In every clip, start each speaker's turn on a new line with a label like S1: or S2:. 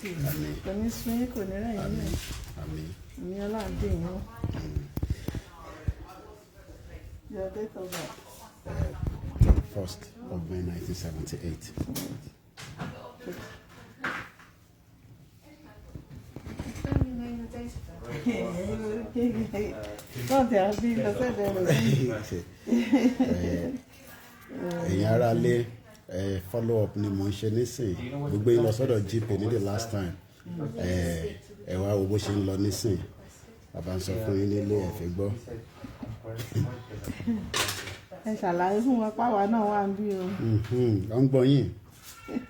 S1: tì í kò ní sún yín kò ní rẹ̀yìn náà ìní ọlọ́àdé yín. Your date of birth?
S2: 1st of May 1978. Ẹ̀yin ará lé follow up ni mo ń ṣe nísìn gbogbo yín lọ sọ́dọ̀ GP ní the last time ẹ wá wo bó ṣe ń lọ nísìn bàbá ń sọ fún yín nílé ẹ fẹ́ gbọ́.
S1: Ẹ ṣàlàyé fún wọn páwa náà wà ń bí o.
S2: Wọ́n ń gbọ́ yín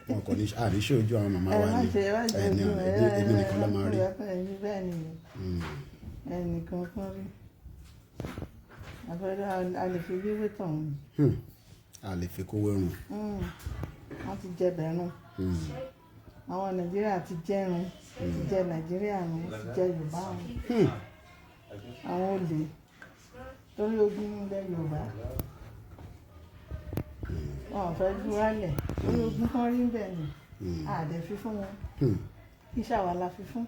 S2: wọn kò ní àríṣẹ́ ojú àwọn màmá wa ní èmi nìkan ló máa rí.
S1: Ẹnìkan kan rí àbẹ̀rẹ̀ a lè fi wíwé tàn.
S2: A lè fi kówé rùn.
S1: Wọ́n ti jẹ bẹ̀rùn. Àwọn Nàìjíríà ti jẹ́rùn ti jẹ Nàìjíríà rùn ti jẹ Yorùbá rùn. Àwọn olè torí ogun ilẹ̀ Yorùbá wọn fẹ́ dúrálẹ̀ torí ogun kan rí bẹ́ẹ̀ ni àdẹ fi fún wọn iṣẹ́ àwa la fi fún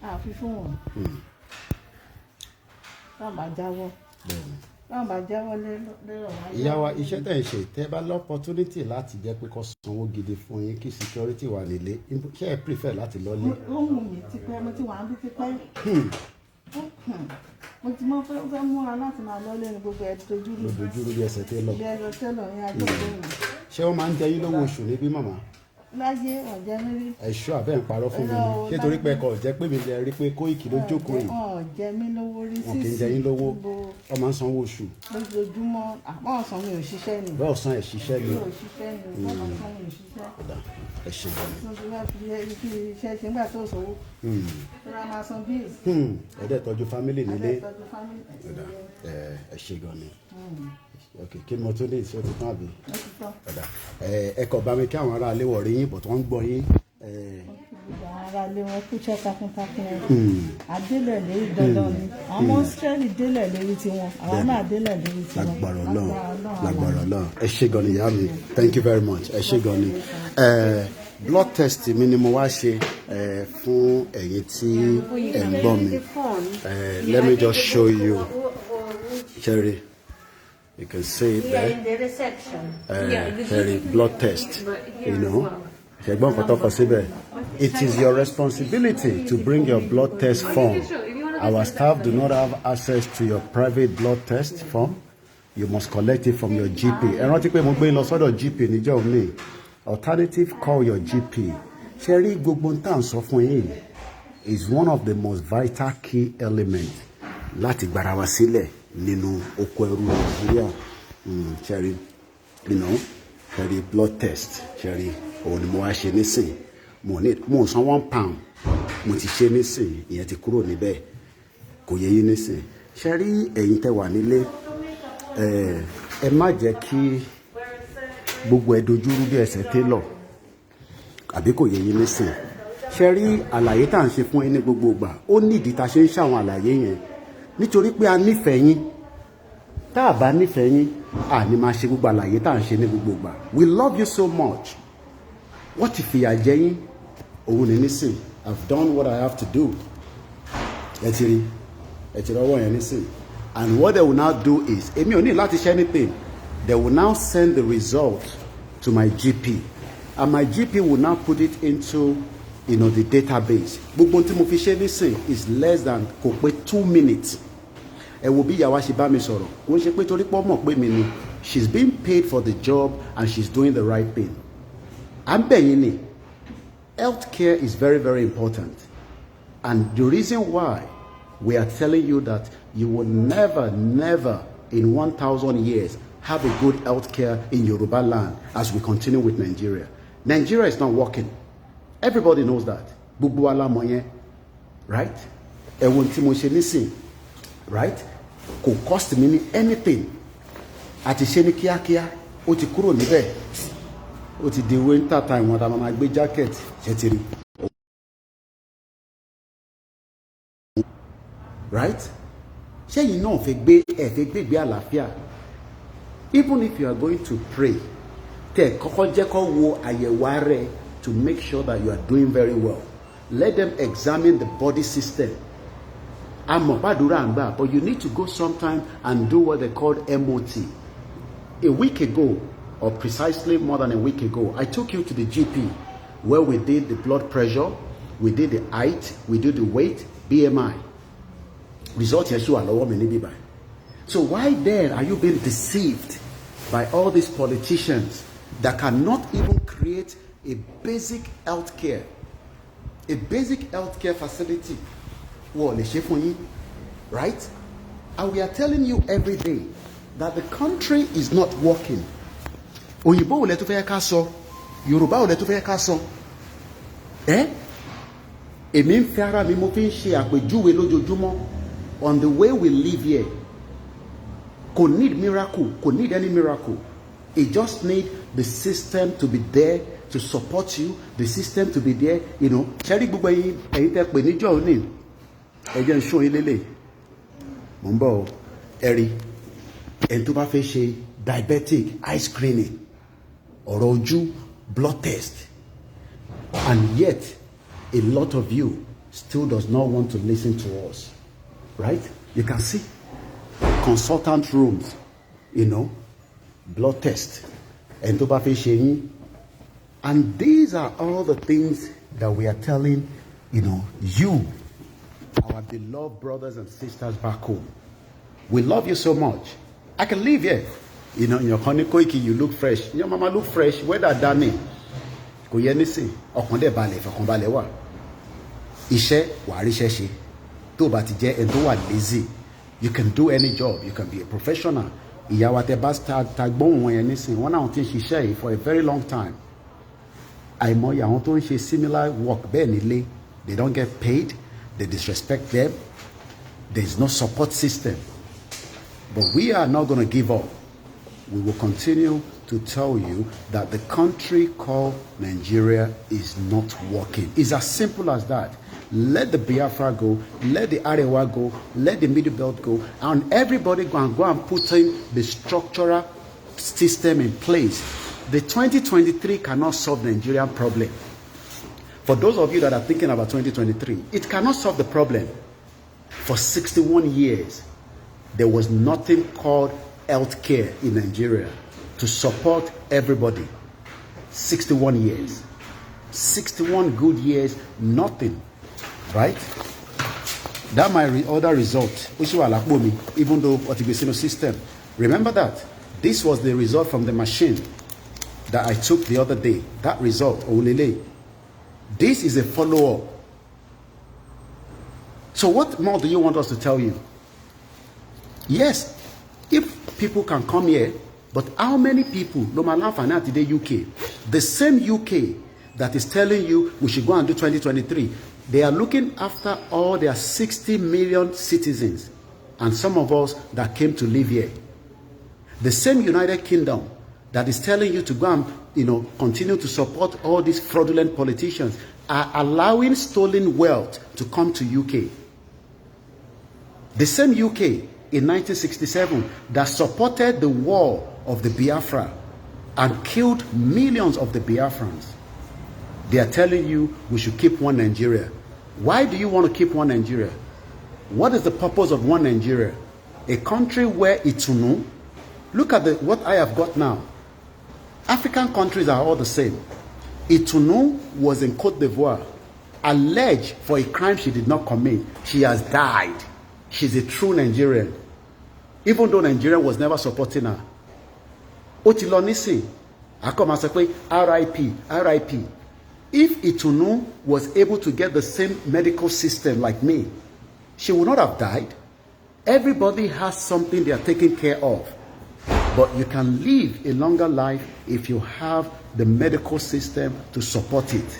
S1: àfi fún wọn náà bá jáwọ́ lérò wáyé.
S2: Ìyá wa iṣẹ́ tẹ̀ ń ṣe tẹ́ bá l'opportunity láti jẹ́ pé kó sanwó gidi fún yín kí security wà nílé ṣé ẹ prefer láti lọ lé.
S1: ó wù mí tipẹ́ mo ti wà ń bí tipẹ́ mo ti mọ fẹ́ múra láti máa lọ lẹ́nu gbogbo ẹ̀
S2: dojúrú bí ẹsẹ̀ tẹ́ lọ.
S1: bí ẹsẹ̀ tẹ́ lọ ní ajọ́ ìgbóhùn.
S2: Ṣé wọ́n máa ń jẹ yín lówó oṣù níbí màmá?
S1: Láyé ọ̀jẹ̀ mi rí.
S2: Ẹ̀ṣọ́ àbẹ́ ń parọ́ fún mi ni ṣé torí pé ẹ̀kọ́ jẹ́ pé mi lè rí pé Kóìkì ló jókòó yìí.
S1: Ọ̀jẹ̀ mi lówó rí
S2: wọn kì í jẹ yín lówó wọ́n máa ń sanwó oṣù.
S1: Lójoojúmọ́ àpá ọ̀sán mi ò ṣiṣẹ́ ni.
S2: Bẹ́ẹ̀ ọ̀sán ẹ̀ ṣiṣẹ́ ni.
S1: Mi ò ṣiṣẹ́ ni ọ̀sán mi ò ṣiṣẹ́.
S2: Ẹ ṣe gan ni.
S1: Mo ti wá fi iṣẹ́ ṣe nígbà tó sówó. Tó ra máa san bíi.
S2: Ẹ̀dẹ̀ tọ́jú fámílì nílé. Ẹ ṣe gan ni. Ok, kí ni mo tún lè ṣe ó ti tán àbí? Ẹ kọ̀ bá mi kí àwọn ará ilé wọ̀ rí yín bọ̀ tó ń gbọ́ yín.
S1: Àwọn ará ilé wọn kúṣẹ́ takuntakun adélẹ̀ lérí dandan ni àwọn ọmọ Ísírẹ́lì délẹ̀ lérí tiwọn àwọn náà délẹ̀ lérí tiwọn.
S2: Lágbára Ọlọ́run lágbára Ọlọ́run ẹ ṣé gan ni ìyá mi thank you very much ẹ ṣé gan ni. Blood test mi ni mo wá ṣe fún ẹ̀yin tí ẹ̀ ń gbọ́ mi. Let me just show you. Cherry. You can see it there.
S3: In the reception.
S2: Cherry blood test. You know. It is your responsibility to bring your blood test form. Our staff do not have access to your private blood test form. You must collect it from your GP. And rántí pé mo gbé lọ sọ́dọ̀ GP níjọ́ òní. Alternative, call your GP. Cherry gbogbo n tá ń sọ fún yín is one of the most vital key elements láti gbára wa sílẹ̀ nínú oko ẹrú Nàìjíríà. Cherry, you know, Cherry blood test. Cherry òun ni mo wá ṣe nísìn mo san £1 mo ti ṣe nísìn ìyẹn ti kúrò níbẹ̀ kò yẹ yín nísìn ṣe rí ẹ̀yin tẹ́ wà nílé ẹ má jẹ́ kí gbogbo ẹ dojúrú bí ẹsẹ̀ télọ̀ àbí kò yẹ yín nísìn ṣe rí àlàyé tá à ń ṣe fún yín ní gbogbo ìgbà ó nídìí tá a ṣe ń ṣàwọn àlàyé yẹn nítorí pé a nífẹ̀ẹ́ yín tá a bá nífẹ̀ẹ́ yín a ní máa ṣe gbogbo àlàyé tá à ń ṣe ní gbogbo ìgbà we love you so much. What if you are jaying? Oh, listen, I've done what I have to do. And what they will now do is, èmi ò ní láti ṣe anything. They will now send the result to my GP, and my GP will now put it into, the database. Gbogbo tí mo fi ṣe nísìn is less than kò pé 2 minutes. Ẹ wo bí ìyàwó ṣe bá mi sọ̀rọ̀. Kò ṣe pé torí pé ọmọ pé mi ni. She's being paid for the job and she's doing the right thing. Healthcare is very, very important. And the reason why we are telling you that you will never, never in 1,000 years have a good healthcare in Yoruba land as we continue with Nigeria. Nigeria is not working. Everybody knows that. Right? Right? Kò cost me anything. Àti ṣe ní kíákíá, ó ti kúrò níbẹ̀. Ó ti di winter time wọn ta máa gbé jacket ṣe ti rí. Right? Ṣé yìí náà fẹ́ gbé àlàáfíà? Even if you are going to pray, tẹ́ kọ́kọ́ jẹ́ kó wo àyẹ̀wò rẹ̀ to make sure that you are doing very well. Let them examine the body system. But you need to go sometime and do what they call MOT. A week ago, or precisely more than a week ago, I took you to the GP where we did the blood pressure, we did the height, we did the weight, BMI. Result yes, you are lower many. So why then are you being deceived by all these politicians that cannot even create a basic health care facility? Right? And we are telling you every day that the country is not working. Òyìnbó ò lè tó fẹ́ ká sọ, Yorùbá ò lè tó fẹ́ ká sọ. Èmi ń fi ara mi mo fi ń ṣe àpèjúwe lójoojúmọ́ on the way we live here. Kò need miracle, kò need any miracle. It just need the system to be there to support you, the system to be there, you know. Ṣẹ́rí gbogbo ẹ̀yin tẹ́ pè níjọ́ òní. Ẹjẹ́ ń ṣó ilé lè. Mo ń bọ̀ ẹ̀rí. Ẹni tó bá fẹ́ ṣe diabetic eye screening, ọ̀rọ̀ ojú, blood test. And yet, a lot of you still does not want to listen to us. Right? You can see consultant rooms, you know, blood test. Ẹni tó bá fẹ́ ṣe yín. And these are all the things that we are telling, you know, you, our beloved brothers and sisters back home. We love you so much. I can live here. You know, in your honey Koiki, you look fresh. Your mama look fresh. Whether Danny, kò yẹ nísìn, ọkàn dẹ̀ balẹ̀, fọkàn balẹ̀ wà. Iṣẹ́ wà rí iṣẹ́ ṣe. Tó bá ti jẹ́ ẹni tó wà lazy, you can do any job. You can be a professional. Ìyàwó tẹ́ bá tagbóhùn wọn yẹn nísìn, wọ́n náà ti ń ṣiṣẹ́ yìí for a very long time. Àìmọye àwọn tó ń ṣe similar work bẹ́ẹ̀ nílé, they don't get paid, they disrespect them, there is no support system. But we are not going to give up. We will continue to tell you that the country called Nigeria is not working. It's as simple as that. Let the Biafra go, let the Arewa go, let the Middle Belt go, and everybody go and put in the structural system in place. The 2023 cannot solve the Nigerian problem. For those of you that are thinking about 2023, it cannot solve the problem. For 61 years, there was nothing called health care in Nigeria to support everybody. 61 years. 61 good years, nothing. Right? That my other result, even though Otibesino system. Remember that. This was the result from the machine that I took the other day. That result, Olele. This is a follow-up. So what more do you want us to tell you? Yes, if people can come here, but how many people, no matter today UK, the same UK that is telling you we should go and do 2023, they are looking after all their 60 million citizens and some of us that came to live here. The same United Kingdom that is telling you to go and, you know, continue to support all these fraudulent politicians are allowing stolen wealth to come to UK. The same UK in 1967 that supported the war of the Biafra and killed millions of the Biafrans. They are telling you we should keep one Nigeria. Why do you want to keep one Nigeria? What is the purpose of one Nigeria? A country where Itunu, look at what I have got now. African countries are all the same. Itunu was in Côte d'Ivoire, alleged for a crime she did not commit. She has died. She's a true Nigerian. Even though Nigeria was never supporting her. Otilonisi, I come and say, RIP, RIP. If Itunu was able to get the same medical system like me, she would not have died. Everybody has something they are taking care of. But you can live a longer life if you have the medical system to support it.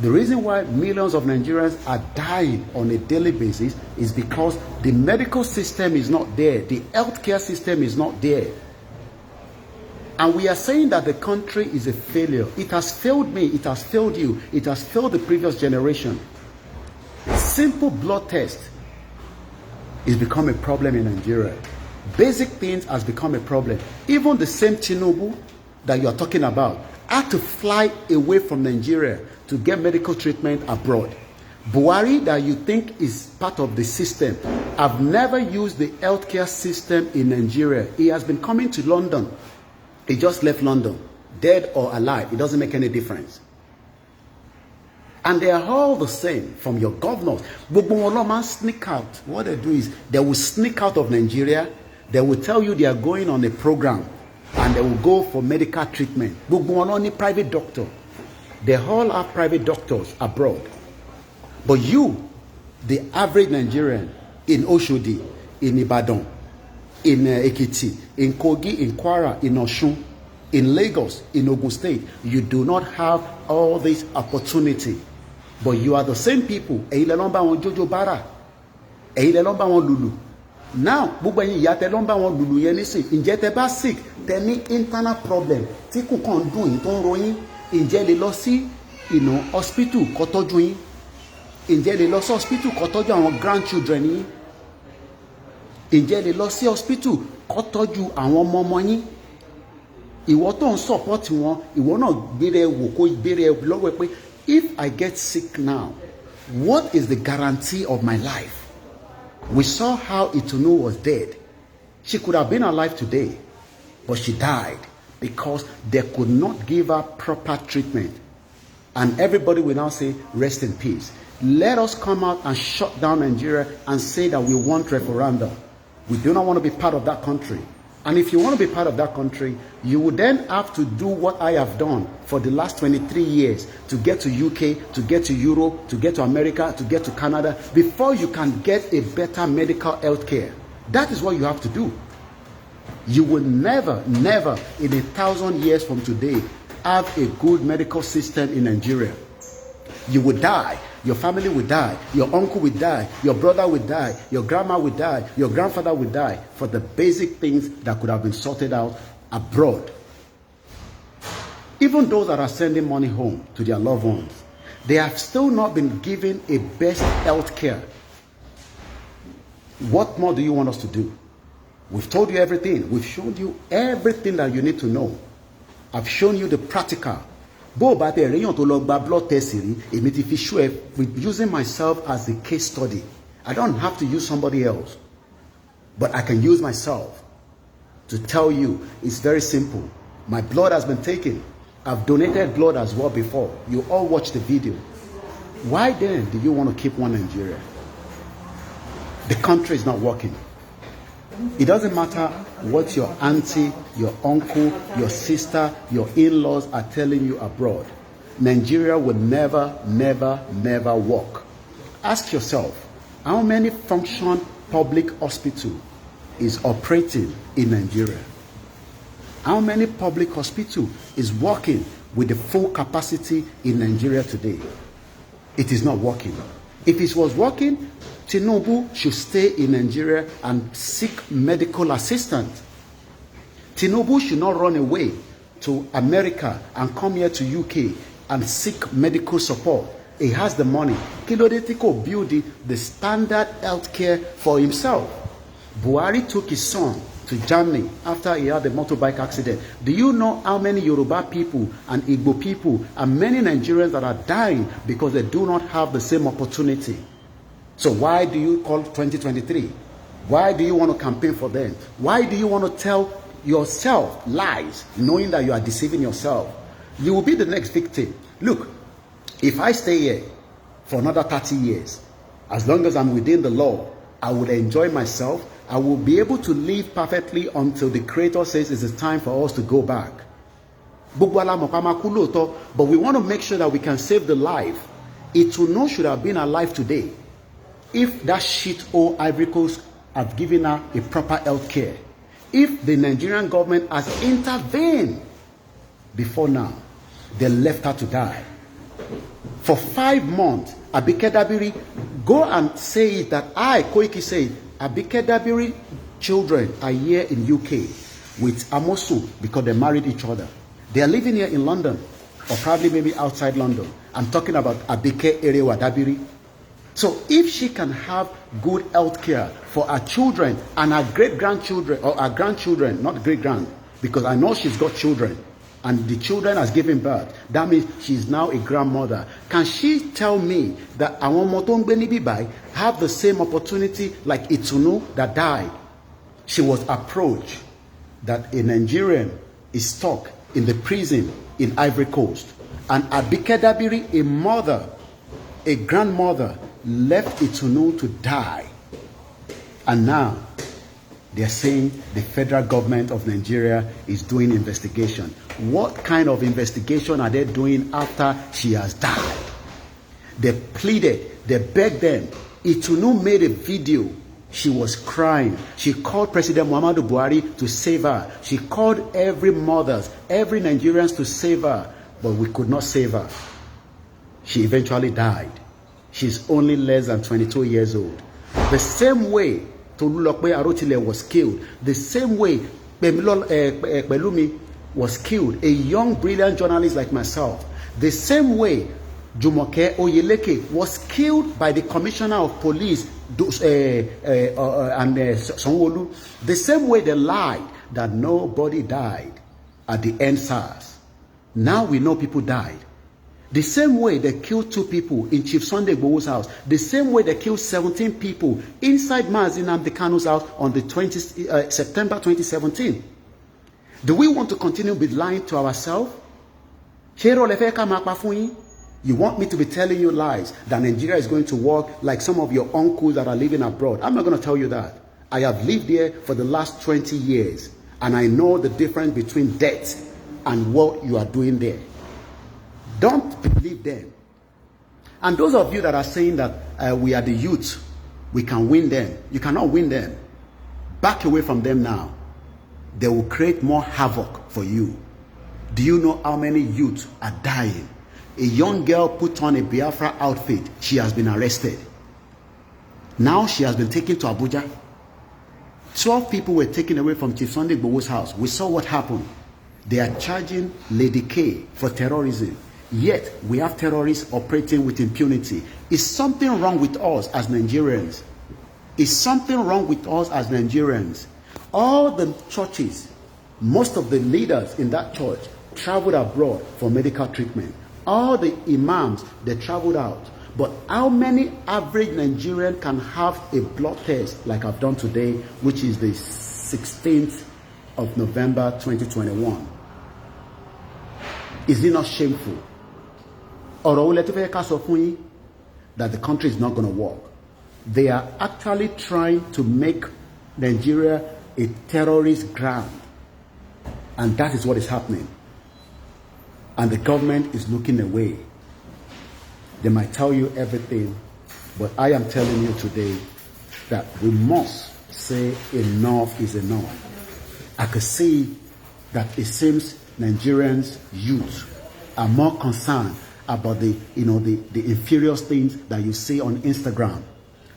S2: The reason why millions of Nigerians are dying on a daily basis is because the medical system is not there. The healthcare system is not there. And we are saying that the country is a failure. It has failed me. It has failed you. It has failed the previous generation. Simple blood test is become a problem in Nigeria. Basic things has become a problem. Even the same Tinubu that you are talking about, had to fly away from Nigeria to get medical treatment abroad. Buhari, that you think is part of the system, have never used the healthcare system in Nigeria. He has been coming to London. He just left London. Dead or alive, it doesn't make any difference. And they are all the same, from your governors. Sneak out. What they do is they will sneak out of Nigeria. They will tell you they are going on a program and they will go for medical treatment. Only private doctor. They all have private doctors abroad. But you, the average Nigerian in Oshodi, in Ibadan, in Ekiti, in Kogi, in Kwara, in Osun, in Lagos, in Ogun State, you do not have all this opportunity. But you are the same people. Jojo Bara. Lulu. Now, gbogbo ẹ̀yin ìyá tẹ́ ló ń bá wọn lùlù yẹn nísìn, ǹjẹ́ tẹ́ bá sick, tẹ́ ní internal problem tí kò kàn dùn yín tó ń ròyìn, ǹjẹ́ lè lọ sí hospital kó tọ́jú yín, ǹjẹ́ lè lọ sí hospital kó tọ́jú àwọn grandchildren yín, ǹjẹ́ lè lọ sí hospital kó tọ́jú àwọn ọmọ yín. Ìwọ tó ń support wọn, ìwọ náà gbére wò kó gbére lọ́wọ́ pé if I get sick now, what is the guarantee of my life? We saw how Itunu was dead. She could have been alive today, but she died because they could not give her proper treatment. And everybody will now say, rest in peace. Let us come out and shut down Nigeria and say that we want referendum. We do not want to be part of that country. And if you want to be part of that country, you would then have to do what I have done for the last 23 years to get to UK, to get to Europe, to get to America, to get to Canada, before you can get a better medical health care. That is what you have to do. You will never, never in 1,000 years from today have a good medical system in Nigeria. You will die. Your family will die. Your uncle will die. Your brother will die. Your grandma will die. Your grandfather will die for the basic things that could have been sorted out abroad. Even those that are sending money home to their loved ones, they have still not been given a best health care. What more do you want us to do? We've told you everything. We've shown you everything that you need to know. I've shown you the practical. Blood test with using myself as a case study. I don't have to use somebody else, but I can use myself to tell you it's very simple. My blood has been taken. I've donated blood as well before. You all watched the video. Why then do you want to keep one Nigeria? The country is not working. It doesn't matter what your auntie, your uncle, your sister, your in-laws are telling you abroad. Nigeria will never, never, never work. Ask yourself, how many function public hospital is operating in Nigeria? How many public hospital is working with the full capacity in Nigeria today? It is not working. If it was working, Tinubu should stay in Nigeria and seek medical assistance. Tinubu should not run away to America and come here to UK and seek medical support. He has the money. Kilodetiko build the standard healthcare for himself. Buhari took his son to Germany after he had a motorbike accident. Do you know how many Yoruba people and Igbo people and many Nigerians that are dying because they do not have the same opportunity? So why do you call 2023? Why do you want to campaign for them? Why do you want to tell yourself lies, knowing that you are deceiving yourself? You will be the next victim. Look, if I stay here for another 30 years, as long as I'm within the law, I will enjoy myself. I will be able to live perfectly until the Creator says it is time for us to go back. But we want to make sure that we can save the life. Itunu should have been alive today if that shit old Ivory Coast have given her a proper health care. If the Nigerian government has intervened before now, they left her to die. For 5 months, Abike Dabiri, go and say it that I, Koiki, say Abike Dabiri children are here in UK with Amosu because they married each other. They are living here in London or probably maybe outside London. I'm talking about Abike Erewa Dabiri. So if she can have good health care for her children and her great-grandchildren, or her grandchildren, not great-grand, because I know she's got children, and the children has given birth, that means she's now a grandmother. Can she tell me that àwọn ọmọ tó ń gbé níbí báyìí have the same opportunity like Itunu that died? She was approached that a Nigerian is stuck in the prison in Ivory Coast, and Abike Dabiri, a mother, a grandmother, left Itunu to die. And now they're saying the federal government of Nigeria is doing investigation. What kind of investigation are they doing after she has died? They pleaded, they begged them. Itunu made a video. She was crying. She called President Muhammadu Buhari to save her. She called every mothers, every Nigerians to save her, but we could not save her. She eventually died. She's only less than 22 years old. The same way Tolulope Arotile was killed, the same way Pelumi was killed, a young, brilliant journalist like myself, the same way Jumoke Oyeleke was killed by the Commissioner of Police and Sanwo-Olu, the same way they lied that nobody died at the NSAS. Now we know people died. The same way they killed 2 people in Chief Sunday Igboho's house, the same way they killed 17 people inside Mazi Nnamdi Kanu's house on the September 2017. Do we want to continue with lying to ourselves? You want me to be telling you lies that Nigeria is going to work like some of your uncles that are living abroad? I'm not going to tell you that. I have lived there for the last 20 years, and I know the difference between debt and what you are doing there. Don't believe them. And those of you that are saying that we are the youth, we can win them. You cannot win them. Back away from them now. They will create more havoc for you. Do you know how many youths are dying? A young girl put on a Biafra outfit. She has been arrested. Now she has been taken to Abuja. 12 people were taken away from Chief Sunday Igboho's house. We saw what happened. They are charging Lady K for terrorism. Yet we have terrorists operating with impunity. Is something wrong with us as Nigerians? Is something wrong with us as Nigerians? All the churches, most of the leaders in that church traveled abroad for medical treatment. All the imams, they traveled out. But how many average Nigerian can have a blood test like I've done today, which is the 16th of November 2021? Is it not shameful? That the country is not going to work. They are actually trying to make Nigeria a terrorist ground. And that is what is happening. And the government is looking away. They might tell you everything, but I am telling you today that we must say enough is enough. I could see that it seems Nigerians youth are more concerned about the inferior things that you see on Instagram.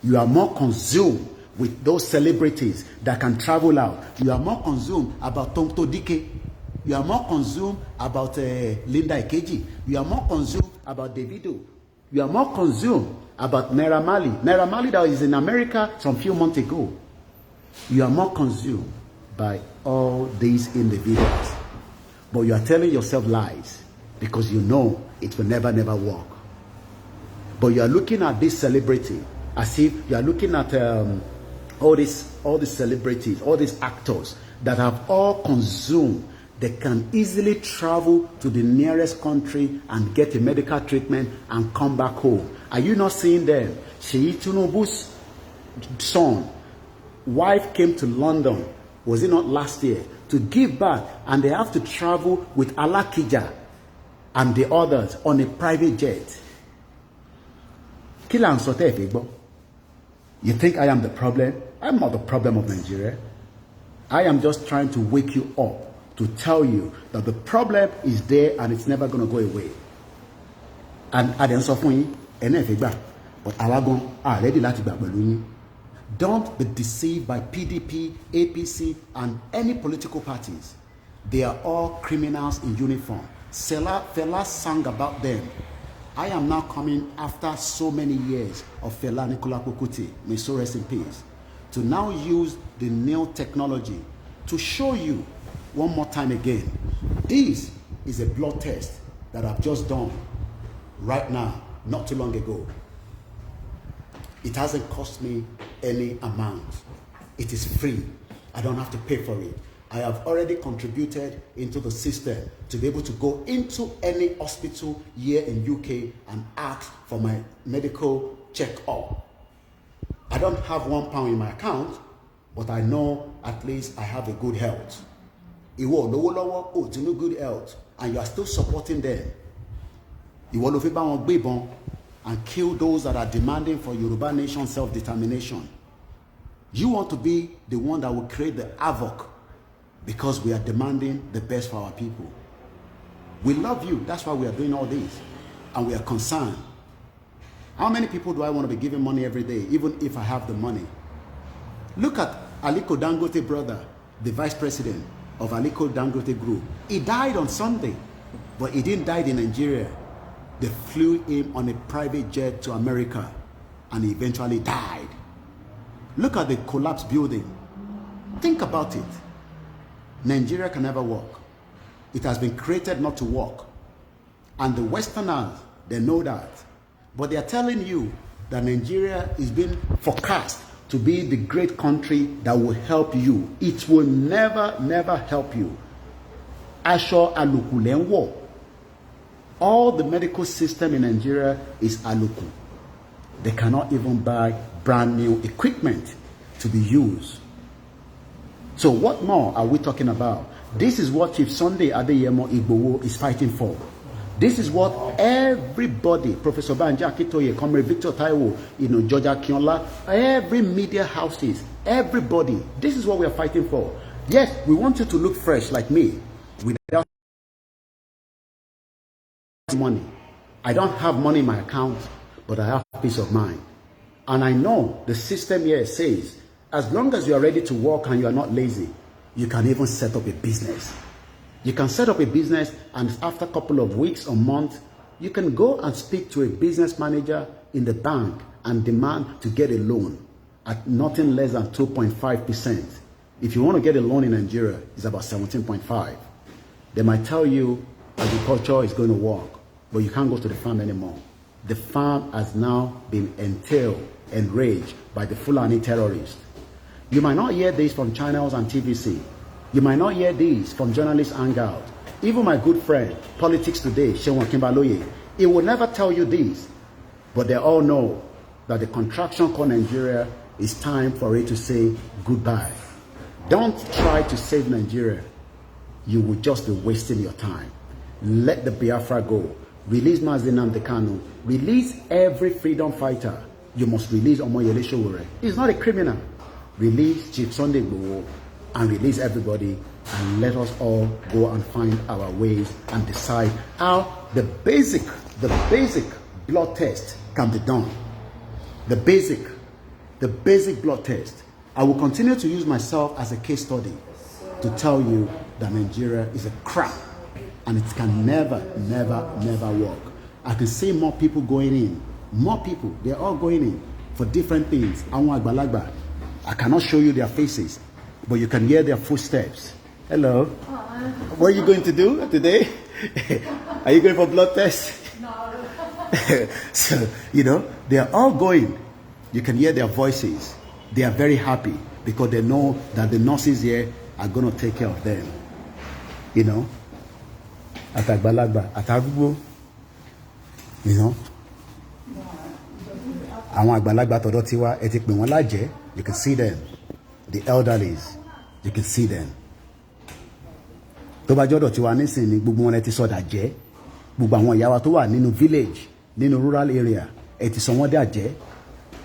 S2: You are more consumed with those celebrities that can travel out. You are more consumed about Tonto Dike. You are more consumed about Linda Ikeji. You are more consumed about Davido. You are more consumed about Naira Marley. Naira Marley that is in America some few months ago. You are more consumed by all these individuals. But you are telling yourself lies because you know it will never work. But you are looking at this celebrity as if you are looking at all these celebrities, all these actors that have all consumed. They can easily travel to the nearest country and get a medical treatment and come back home. Are you not seeing them? Sheyi Tinubu's son, wife came to London, was it not last year, to give birth, and they have to travel with Alakija and the others on a private jet. You think I am the problem? I'm not the problem of Nigeria. I am just trying to wake you up, to tell you that the problem is there and it's never going to go away. And at the end of the but Alagon are ready to. Don't be deceived by PDP, APC, and any political parties. They are all criminals in uniform. Fela sang about them. I am now coming after so many years of Fela Nicola Kuti, may so rest in peace, to now use the new technology to show you one more time again. This is a blood test that I've just done right now, not too long ago. It hasn't cost me any amount. It is free. I don't have to pay for it. I have already contributed into the system to be able to go into any hospital here in UK and ask for my medical check-up. I don't have £1 in my account, but I know at least I have a good health. Iwo lowo lowo o ti no good health, and you are still supporting them. Iwo lo fi ba won gbebon and kill those that are demanding for Yoruba nation self-determination. You want to be the one that will create the havoc because we are demanding the best for our people. We love you. That's why we are doing all this. And we are concerned. How many people do I want to be giving money every day, even if I have the money? Look at Aliko Dangote brother, the vice president of Aliko Dangote Group. He died on Sunday, but he didn't die in Nigeria. They flew him on a private jet to America, and he eventually died. Look at the collapsed building. Think about it. Nigeria can never work. It has been created not to work. And the Westerners, they know that. But they are telling you that Nigeria is being forecast to be the great country that will help you. It will never, never help you. Asho alukulenwo. All the medical system in Nigeria is aluku. They cannot even buy brand new equipment to be used. So what more are we talking about? This is what Chief Sunday Adeyemo Igboho is fighting for. This is what everybody, Professor Banji Akintoye, Comrade Victor Taiwo, George Akinola, every media houses, everybody, this is what we are fighting for. Yes, we want you to look fresh like me, without money. I don't have money in my account, but I have peace of mind. And I know the system here says, as long as you are ready to work and you are not lazy, you can even set up a business. You can set up a business, and after a couple of weeks or months, you can go and speak to a business manager in the bank and demand to get a loan at nothing less than 2.5%. If you want to get a loan in Nigeria, it's about 17.5. They might tell you agriculture is going to work, but you can't go to the farm anymore. The farm has now been enraged by the Fulani terrorists. You might not hear this from channels and TVC. You might not hear this from journalists hangout. Even my good friend, Politics Today, Shewan Kimbaloye, he will never tell you this. But they all know that the contraction called Nigeria is time for it to say goodbye. Don't try to save Nigeria. You will just be wasting your time. Let the Biafra go. Release Mazi Nnamdi Kanu. Release every freedom fighter. You must release Omoyele Sowore. He's not a criminal. Release Chief Sunday Igboho and release everybody, and let us all go and find our ways and decide how the basic blood test can be done. The basic blood test. I will continue to use myself as a case study to tell you that Nigeria is a crap and it can never work. I can see more people going in. More people, they're all going in for different things. I cannot show you their faces, but you can hear their footsteps. Hello. What are you going to do today? Are you going for blood test?
S3: No.
S2: So, they are all going. You can hear their voices. They are very happy because they know that the nurses here are going to take care of them. Atagbalagba, atagbo, àwọn àgbàlagbà tọ̀dọ̀ tiwa ẹ ti pè wọ́n lájẹ́. You can see them, the elderlies, you can see them. Tó bá jọ́dọ̀ tiwa nísìnyí gbogbo wọn ẹ ti sọdà jẹ́. Gbogbo àwọn ìyá wa tó wà nínú village, nínú rural area, ẹ ti sọ wọ́n dà jẹ́.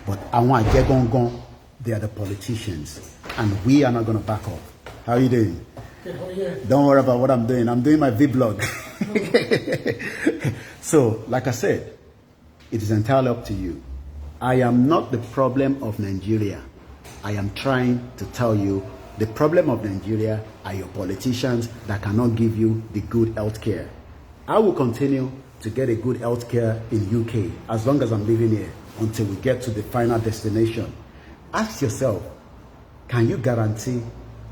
S2: But àwọn àjẹ́ gangan, they are the politicians, and we are not going to back up. How are you doing? Don't worry about what I'm doing. I'm doing my vlog. So, like I said, it is entirely up to you. I am not the problem of Nigeria. I am trying to tell you the problem of Nigeria are your politicians that cannot give you the good health care. I will continue to get a good health care in UK as long as I'm living here until we get to the final destination. Ask yourself, can you guarantee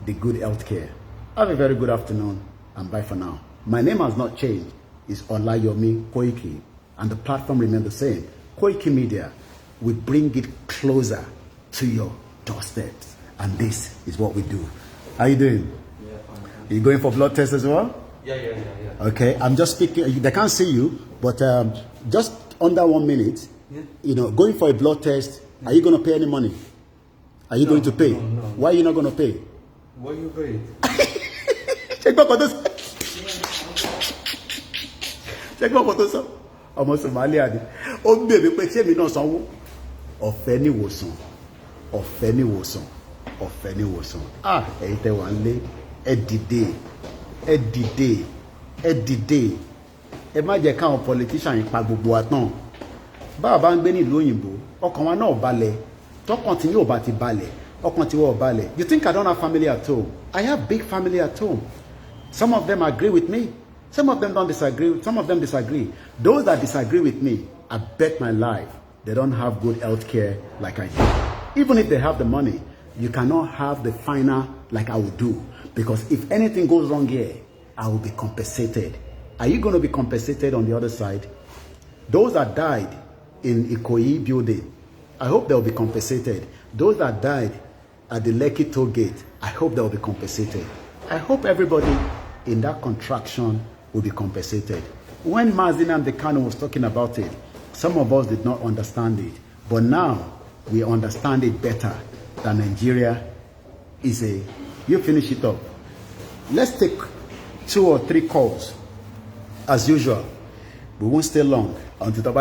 S2: the good health care? Have a very good afternoon and bye for now. My name has not changed. It's Olayomi Koiki, and the platform remains the same. Koikimedia, we bring it closer to your doorsteps, and this is what we do. How you doing?
S4: Yeah, fine.
S2: Are you going for blood test as well?
S4: Yeah.
S2: Okay, I'm just speaking. They can't see you, but just under 1 minute, going for a blood test. Are you going to pay any money? Are you going to pay?
S4: No.
S2: Why are you not going to pay?
S4: Why you pay?
S2: Check back on this. Check back on this. Ọmọ Somalia ni. Ó ń bèbè pé ṣé mi náà sanwó. Ọ̀fẹ́ ni ìwòsàn. Ọ̀fẹ́ ni ìwòsàn. Ọ̀fẹ́ ni ìwòsàn. Ẹ̀yin tẹ́ wà nílé. Ẹ dìde. Ẹ dìde. Ẹ dìde. Ẹ má jẹ́ káwọn politician yìí pa gbogbo wa tán. Bá bá ń gbé ní ìlú òyìnbó, ọkàn wa náà balẹ̀. Tọkàn tí yóò bá ti balẹ̀. Ọkàn tí wọ́n balẹ̀. You think I don't have family at home? I have big family at home. Some of them agree with me. Some of them don't disagree. Some of them disagree. Those that disagree with me, I bet my life they don't have good health care like I do. Even if they have the money, you cannot have the final like I would do. Because if anything goes wrong here, I will be compensated. Are you going to be compensated on the other side? Those that died in Ikoyi building, I hope they will be compensated. Those that died at the Lekki toll gate, I hope they will be compensated. I hope everybody in that contraction will be compensated. When Mazin and Dekano was talking about it, some of us did not understand it. But now we understand it better that Nigeria is a... You finish it up. Let's take 2 or 3 calls as usual. We won't stay long until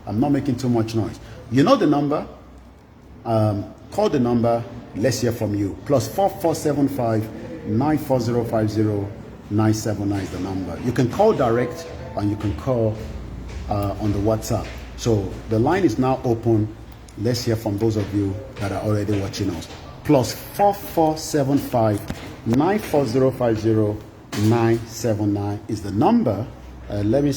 S2: I'm not making too much noise. You know the number? Call the number. Let's hear from you. +4475 94050 979 is the number. You can call direct and you can call on the WhatsApp. So the line is now open. Let's hear from those of you that are already watching us. +4475 94050 979 is the number. Let me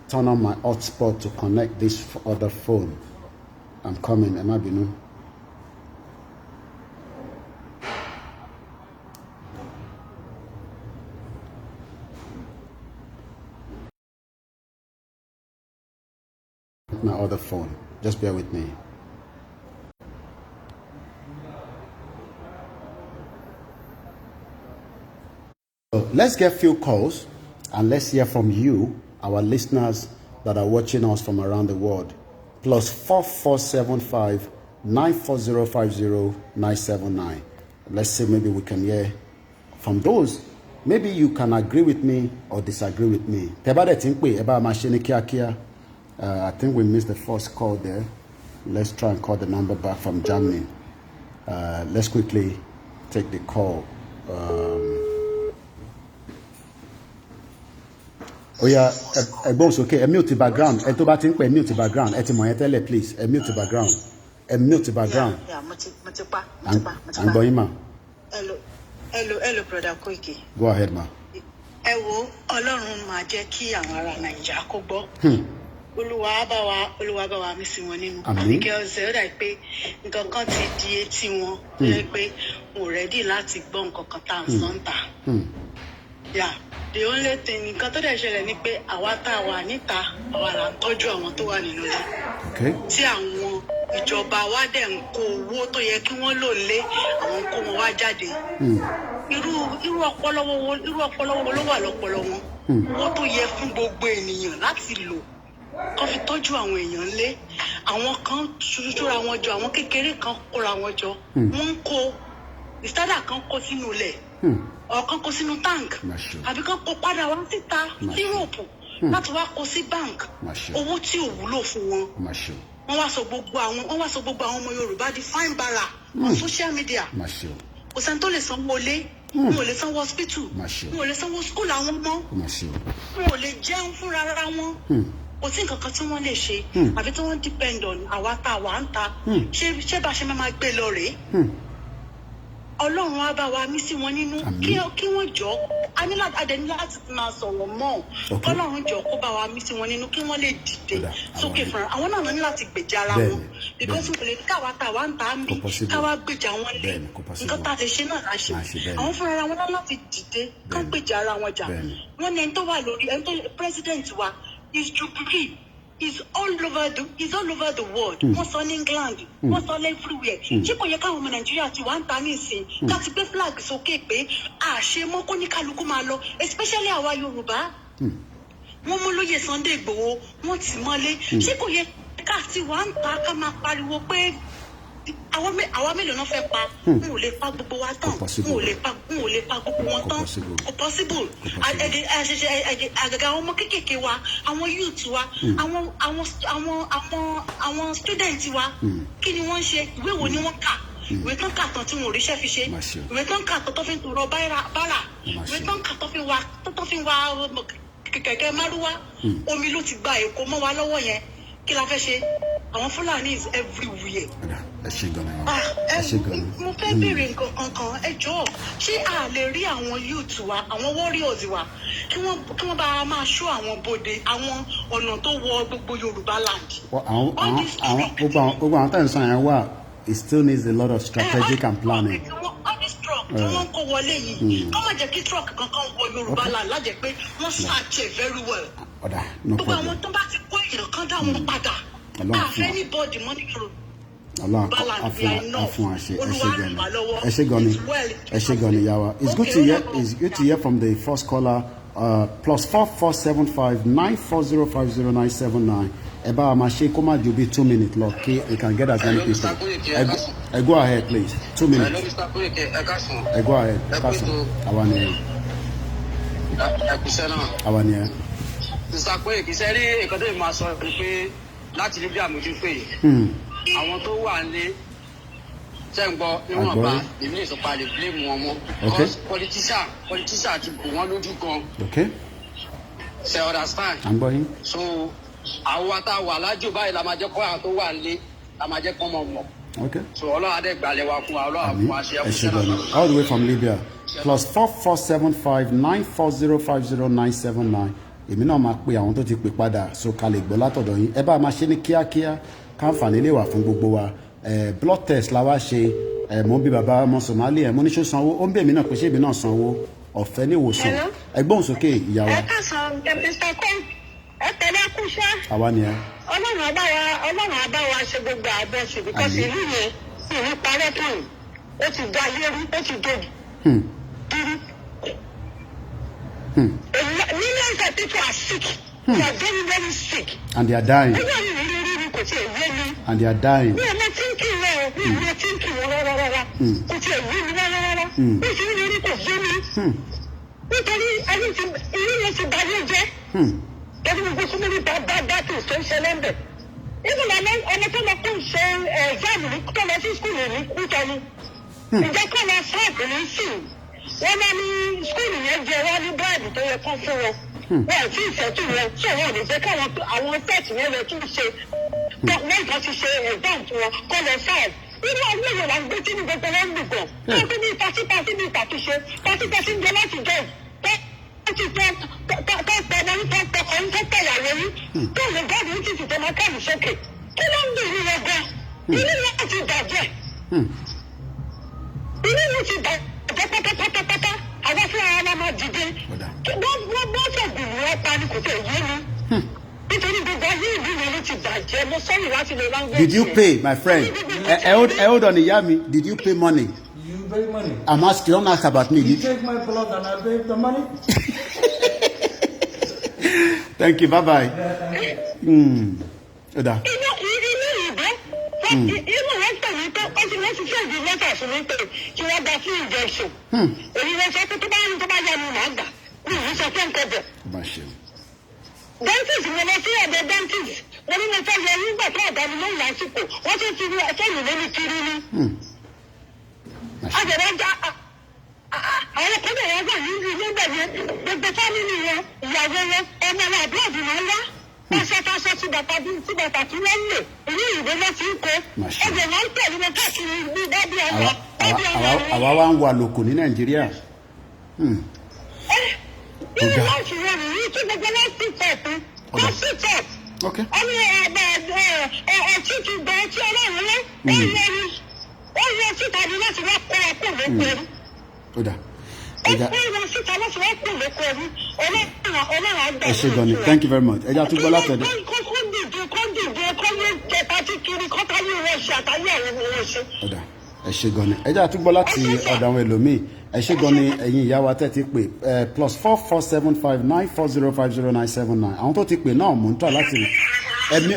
S2: turn on my hotspot to connect this other phone. I'm coming. Am I being? My other phone. Just bear with me. So let's get a few calls and let's hear from you, our listeners that are watching us from around the world. +4475 94050 979. Let's see, maybe we can hear from those. Maybe you can agree with me or disagree with me. I think we missed the first call there. Let's try and call the number back from Germany. Let's quickly take the call. Oh yeah, it's okay. Mute the background. Mute the background. Please. Mute the background. Mute the background.
S5: Hello, brother Koiki.
S2: Go ahead, ma.
S5: Ẹ wo Ọlọ́run máa jẹ́ kí àwọn ará Nàìjíríà kó gbọ́. Olúwa bá wa mí sí wọn nínú. Àbíkẹ́ ọ̀sẹ̀ ó dà pé nǹkan kan ti di etí wọn. Ó yẹ pé mo ready láti gbọ́ nǹkan kan tá à ń sọ ń tà. Yeah, the only thing nǹkan tó dẹ̀ ṣẹlẹ̀ ni pé àwa tá a wà níta àwa là ń tọ́jú àwọn tó wà nínú ilé. Tí àwọn ìjọba wa dẹ̀ ń kó owó tó yẹ kí wọ́n lò lé àwọn ń kó wọn wá jáde. Irú ọpọlọ wo ló wà lọ́pọlọ wọn? Owó tó yẹ fún gbogbo ènìyàn láti lò kán fi tọ́jú àwọn èèyàn lé. Àwọn kan ṣoṣora wọn jọ, àwọn kékeré kan kóra wọn jọ. Wọ́n ń kó ìsádà kan kó sínú ilẹ̀. Ọ̀kan kó sínú tank. Àbí kan kó padà wá síta Europe láti wá kó sí bank. Owó tí ò wúlò fún wọn. Wọ́n wá sọ gbogbo àwọn ọmọ Yorùbá di fine bara on social media. Kò sẹ́ni tó lè sanwó ilé, wọn ò lè sanwó hospital, wọn ò lè sanwó school àwọn ọmọ, wọn ò lè jẹun fúnra rárá wọn. Kò sí nǹkan kan tí wọ́n lè ṣe àbí tí wọ́n depend on àwa tá a wà ń ta. Ṣé bá ṣe máa gbé lọ rèé? Ọlọ́run á bá wa mí sí wọn nínú kí wọ́n jọ adẹni láti máa sọ̀rọ̀ mọ́ Ọlọ́run jọ kó bá wa mí sí wọn nínú kí wọ́n lè dìde sókè fúnra àwọn náà ní láti gbèjà ara wọn because kò lè káwa tá wa ń ta ń bí káwa gbèjà wọn lé nǹkan tá a ti ṣe náà la ṣe àwọn fúnra ara wọn náà láti dìde kán gbèjà ara wọn jà wọn ní ẹni tó wà lórí ẹni tó president wa is Jubilee is all over the world. Wọ́n sọ ní England, wọ́n sọ everywhere. Ṣé kò yẹ káwọn ọmọ Nàìjíríà ti wá ń ta ní ìsìn láti gbé flag sókè pé àṣẹ mọ́ kó ní kálukú máa lọ, especially àwa Yorùbá. Wọ́n mú lóye Sunday Igboho, wọ́n ti mọ́lé. Ṣé kò yẹ ká ti wá ń ta ká máa pariwo pé àwa mélòó náà fẹ́ pa? N ò lè pa gbogbo wa tán. N ò lè pa gbogbo wọn tán. Kò possible. Àgàgà àwọn ọmọ kéékèèké wa, àwọn youth wa, àwọn student wa, kí ni wọ́n ń ṣe? Ìwé wo ni wọ́n kà? Ìwé tán kà tán tí wọn ò ríṣẹ́ fi ṣe. Ìwé tán kà tán tó fi ń tọrọ bára. Ìwé tán kà tán fi ń wa kẹ̀kẹ́ márúwá. Omi ló ti gba Èkó mọ́ wa lọ́wọ́ yẹn. Kí la fẹ́ ṣe? Àwọn Fúlàní is everywhere.
S2: Ẹ ṣé gan-an.
S5: Mo fẹ́ béèrè nǹkan kankan ẹ jọ̀ọ́ ṣé a lè rí àwọn youth wa àwọn warriors wa kí wọ́n bá máa ṣọ́ àwọn bodè àwọn ọ̀nà tó wọ gbogbo Yorùbá land.
S2: Gbogbo àwọn tẹ̀ ń sọ yẹn wà it still needs a lot of strategic and planning.
S5: All this truck tí wọ́n kó wọlé yìí kọ́ máa jẹ́ kí truck kankan wọ Yorùbá land lájẹ́ pé wọ́n search very well. Gbogbo àwọn tó bá ti kó èèyàn kan dá wọn padà. Àfẹ́ ní bọ́ọ̀dì mọ́ ní Yorùbá.
S2: Allah afun ẹ ṣé gan ni yawa. It's good to hear from the first caller. Plus 447594050979. Ẹ bá wa máa ṣe kó má ju bí 2 minutes lọ kí we can get as many people. Go ahead please. 2 minutes. Go ahead. Àwa ni ẹ.
S6: Mr. Koiki ṣe rí nǹkan tó máa sọ pé láti ní bí àmójú pé àwọn tó wà nílé ṣe ń gbọ́ níwọ̀nba èmi lè sọ pa lè blame wọn mọ́ because politician ti bò wọ́n lójú gan. Ṣe understand? So àwọn tá a wà lájò báyìí la máa jẹ́ kó àwọn tó wà nílé la máa jẹ́ kó mọ̀ mọ̀. So Ọlọ́run adé gbalẹ̀ wa fún wa Ọlọ́run àfún wa ṣe ẹkùn náà.
S2: All the way from Libya. Plus 447594050979. Èmi náà máa pe àwọn tó ti pè padà so ká lè gbọ́ látọ̀dọ̀ yín. Ẹ bá máa ṣe ní kíákíá káǹfààní lè wà fún gbogbo wa. Blood test la wá ṣe mo bí bàbá ọmọ Somali mo ní ṣó sanwó ó ń bẹ̀ mí náà pé ṣé èmi náà sanwó ọ̀fẹ́ ní ìwòsàn. Ẹgbọ́n sókè ìyá wa.
S5: Ẹ káàsán Mr. Koiki ẹ tẹ̀lé kúṣẹ́.
S2: Àwa ni ẹ.
S5: Ọlọ́run àbá wa ṣe gbogbo àbẹ̀ ṣe because ìlú yẹn ìlú parẹ́ tán ó ti da ayé rí ó ti dòdì. Millions of people are sick. They are very, very sick.
S2: And they are dying. And they are dying.
S5: We are not thinking well. We are not thinking well. Nítorí ẹni tí ìlú yẹn ti bàjẹ́ jẹ́. Ẹni gbogbo súnmọ́ ní bad things tó ń ṣẹlẹ̀ ń bẹ̀. Even ọmọ tó lọ kún ṣe exam ní tó lọ sí school ní Kútọ́nù. Ìjẹ́ kọ́ lọ sáàpù ní sùn. Wọ́n máa ní skúlù yẹn jẹ wọ́n ní bíráìbù tó yẹ kán fún wọn. Wọ́n ò tí ì ṣẹ́tù wọn tí òun ò ní jẹ́ káwọn àwọn tẹ́ẹ̀tì yẹn lọ tún ṣe. Wọ́n kàn ti ṣe exam tí wọn kọ́ lọ sáàpù. Irú ọdún èèyàn là ń gbé tí ní gbogbo wọn ń dùn gan. Wọ́n ti ní pàṣípàṣí ní ìtàtúnṣe pàṣípàṣí ń jẹ láti jẹ́ ti tọ́ ọmọ nípa ọkọ̀ ń tọ́ ìyàwó yín tó lè gbọ́dọ̀ ní títì tó máa kẹ́rù sókè. Kí ló ń dùn ní wọn gan? Inú wọn ti bàjẹ́. Inú wọn ti bàjẹ́ pátápátá àwọn fún ara máa dìde wọ́n ṣẹ̀gbìn wọn pa ni kò tẹ̀ yé mi nítorí gbogbo ayé ìlú mi ló ti bàjẹ́ mo sọ́yìn láti lè language.
S2: Did you pay my friend? Hold on ìyá mi, did you pay money?
S4: You pay money.
S2: I'm asking, don't ask about me.
S4: You take my blood and I pay the money.
S2: Thank you, bye-bye. Oda.
S5: Inú wọn tẹ̀lé pé ó ti wọ́n ti fẹ́ di lẹ́tà fún mi pé kí wọ́n gba fún injection. Èyí wọ́n sọ pé tó bá yẹ mi màá gbà. Mi ò ní sọ pé nǹkan bẹ̀. Dentist mo lọ sí ọ̀dọ̀ dentist. Mo ní mo fẹ́ yẹ nígbà tó ọ̀dà mi lóyún lásìkò. Wọ́n tún ti rí ẹ̀fọ́ mi lórí kiri ní. Àjẹ̀dá já àwọn kọ́dọ̀ yẹn gbà yín nígbà yẹn gbogbo fámìlì yẹn ìyàwó yẹn ọmọ wọn àbúrò máa ń wá. Táṣọ tí bàtà tí wọ́n lè ní ìwé lọ sí ńkọ́. Ẹ̀jẹ̀ máa ń tẹ̀lé wọn káàkiri ní dábì ọ̀nà.
S2: Àwa wá ń wà lóko ní Nàìjíríà.
S5: Nínú láti rẹ̀ yìí kí gbogbo náà sì tẹ̀ fún. Wọ́n sì tẹ̀.
S2: Okay.
S5: Ẹni ẹ̀ẹ́dẹ̀ ti bẹ̀rẹ̀ tí ọlọ́run lé. Ó yẹ síta ní láti wá kọ́ ẹ̀kọ́ lóko ẹ̀rú.
S2: Oda.
S5: Ẹ
S2: ṣé gan ni. Thank you very much. Ẹja tún gbọ́ látọ̀dọ̀. Oda. Ẹ ṣé gan ni. Ẹja tún gbọ́ láti ọ̀dọ̀ àwọn ẹlòmíì. Ẹ ṣé gan ni ẹ̀yin ìyá wa tẹ́ ti pè +447594050979. Àwọn tó ti pè náà mò ń tọ́ láti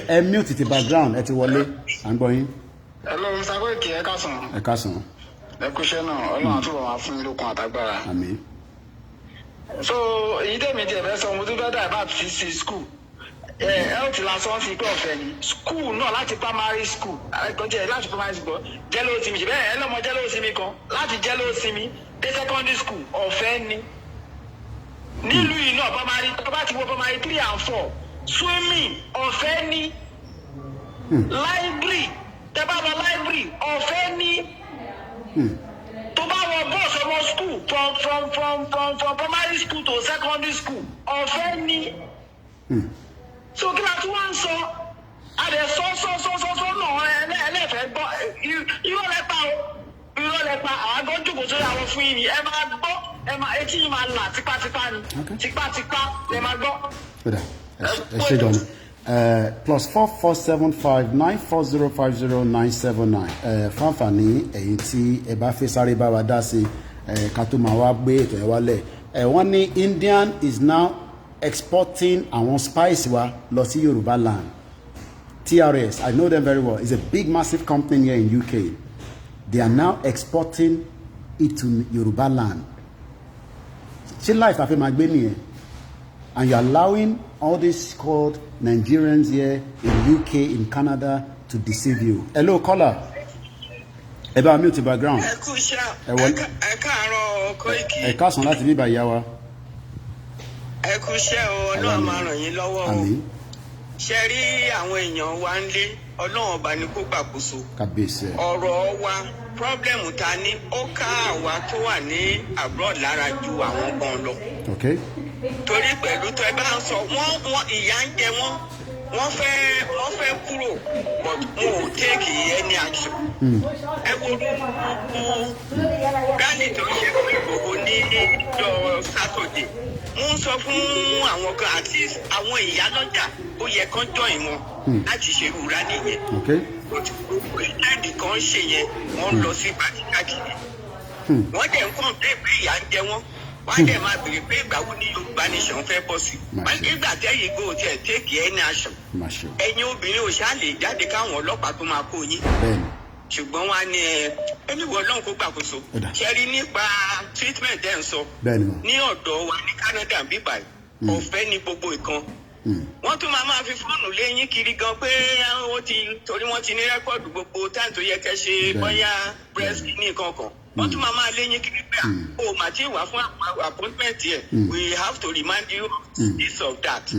S2: ẹ mute ti background ẹ ti wọlé. À ń gbọ́ yín.
S6: Hello, Mr. Koiki, ẹ káàsán.
S2: Ẹ káàsán.
S6: Ẹ kúṣẹ́ náà, Ọlọ́run àtúbọ̀ máa fún yín lókun àtagbára.
S2: Àmín.
S6: So èyí tẹ̀mí tiẹ̀ fẹ́ sọ mo tún fẹ́ dà bá ti sí school health lásán ti pé ọ̀fẹ́ ni school náà láti primary school àìkọ́jẹ́ láti primary school jẹ́ló sinmi ṣe bẹ́ẹ̀ ẹ lọ́mọ jẹ́ló sinmi kan láti jẹ́ló sinmi dé secondary school ọ̀fẹ́ ni nílùú yìí náà primary tó bá ti wọ primary 3 and 4 swimming ọ̀fẹ́ ni library tẹ́ bá lọ library ọ̀fẹ́ ni. To buy a bus from school from primary school to secondary school ọ̀fẹ́ ni. So kí la tún wá ń sọ adẹ sọ náà ẹlẹ́fẹ̀ẹ́ gbọ́ irọ́ lẹ́pa àwọn agbọ́njòkó sórí àwọn fún yìí ni ẹ máa gbọ́ etí yìí máa là tipátipá ni tipátipá ẹ máa gbọ́.
S2: Ẹ ṣé gan ni. +447594050979 fáǹfààní ẹ̀yin tí ẹ bá fẹ́ sáré bá wa dá sí ká tó máa wá gbé ètò ẹ̀ wálẹ̀ wọ́n ní Indian is now exporting àwọn spice wa lọ sí Yorùbá land. TRS, I know them very well, it's a big massive company here in UK. They are now exporting it to Yorùbá land. Ṣé life àfẹ́ máa gbé nìyẹn? And you're allowing all these called Nigerians here in UK, in Canada, to deceive you. Hello, caller. Ẹ bá mute background.
S5: Ẹ kú iṣẹ́.
S2: Ẹ
S5: káàárọ̀ Koiki.
S2: Ẹ káàsán láti bí ìbá ìyá wa.
S5: Ẹ kú iṣẹ́ o, Ọlọ́run máa ràn yín lọ́wọ́ o.
S2: Àmín.
S5: Ṣé rí àwọn èèyàn wa ń lé Ọlọ́run ọba ní kó gbàkóso.
S2: Kábíyèsí.
S5: Ọ̀rọ̀ wa pọ́blẹ́mù ta ní ó ká àwa tó wà ní abroad lára ju àwọn gan lọ.
S2: Okay.
S5: Torí pẹ̀lú tó ẹ bá ń sọ wọ́n ìyà ń jẹ wọ́n fẹ́ kúrò but wọn ò take any action. Ẹ wo rally tó ṣe fún Ìgbòho ní ìjọ Saturday wọ́n sọ fún àwọn kan àti àwọn ìyálọ́jà ó yẹ kán join wọn láti ṣe ìrora nìyẹn. Orílẹ̀-èdè kan ṣe yẹn wọ́n lọ sí pàtíkàkiri wọ́n dẹ̀ ń kàn pé ìyà ń jẹ wọ́n á dẹ̀ máa bèrè pé ìgbà wo ni Yorùbá nation fẹ́ bọ́ sí. Nígbà tẹ́yìn gbé òtí ẹ̀ take any action. Ẹ̀yin obìnrin ò ṣáà lè jáde káwọn ọlọ́pàá tó máa kó yín. Ṣùgbọ́n wá ní ẹnìwọ̀ Ọlọ́run kó gbàkóso. Ṣé rí nípa treatment ẹ̀ ń sọ ní ọ̀dọ̀ wa ní Canada bíbá ọ̀fẹ́ ní gbogbo nǹkan. Wọ́n tún máa fi fóònù léyìn kiri gan pé torí wọ́n ti ní rẹ́kọ̀dù gbogbo táì tó yẹ kẹ́ ṣe bóyá breast ní nǹkan kan. Wọ́n tún máa léyìn kiri pé o mà tí wà fún appointment yẹ we have to remind you of this of that.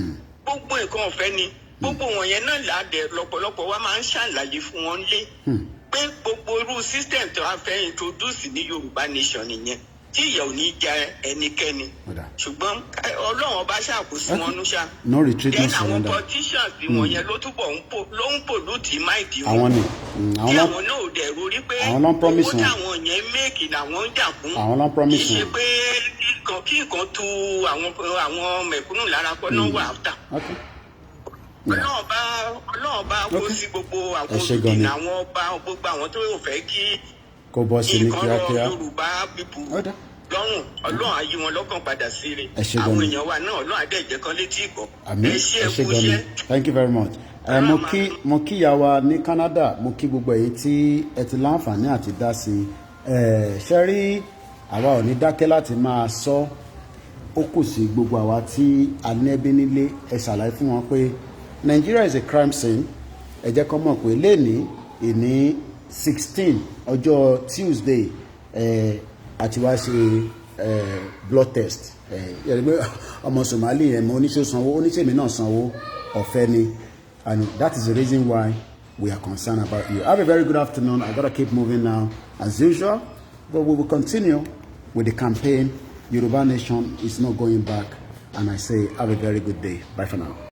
S5: Gbogbo nǹkan ọ̀fẹ́ ni gbogbo wọ̀nyẹn náà ládẹ lọ́pọ̀lọpọ̀ wa máa ń ṣàlàyé fún wọn lé pé gbogbo irú system tó a fẹ́ introduce ní Yorùbá nation nìyẹn tí ìyà ò ní jẹ ẹnikẹ́ni ṣùgbọ́n Ọlọ́run ọba ṣàkóso wọn nú ṣá.
S2: No retreat, no
S5: then
S2: surrender.
S5: àwọn politicians wọ̀nyẹn ló túbọ̀ ló ń pollute mind wọn.
S2: Àwọn ni
S5: tí àwọn náà ò dẹ̀ rori pé owó táwọn yẹn make làwọn ń jà fún.
S2: Àwọn ló ń promise
S5: kì í ṣe pé kí nǹkan tu àwọn mẹ̀kúnnù lára kọ́ náà wà áfta. Ọlọ́run bá kó sí gbogbo àwọn olùdíje àwọn ọba gbogbo àwọn tó yóò fẹ́ kí
S2: kó bọ́ sí ní kíákíá.
S5: Yorùbá pipu lọ́rùn Ọlọ́run ayé wọn lọ́kàn padà sí rẹ̀.
S2: Ẹ ṣé
S5: àwọn
S2: gan ni.
S5: èèyàn wa náà Ọlọ́run adẹ́jẹ́ kan létí ìgbọ́.
S2: Àmín. Ẹ ṣé gan ni. Thank you very much. Mo kí ìyá wa ní Canada, mo kí gbogbo èyí tí ẹ ti láǹfààní àti dá sí ṣe rí àwa ò ní dákẹ́ láti máa sọ ó kù sí gbogbo àwa tí a ní ẹbí nílé ẹ ṣàlàyé fún wọn pé Nigeria is a crime scene. Ẹ jẹ́ kó mọ̀ pé lẹ́ni ìní 16 ọjọ́ Tuesday àti wá ṣe blood test ọmọ Somali yẹn mo oníṣẹ́ sanwó oníṣẹ́mi náà sanwó ọ̀fẹ́ ni, and that is the reason why we are concerned about you. Have a very good afternoon. I gotta keep moving now as usual, but we will continue with the campaign. Yoruba Nation is not going back And I say, have a very good day. Bye for now.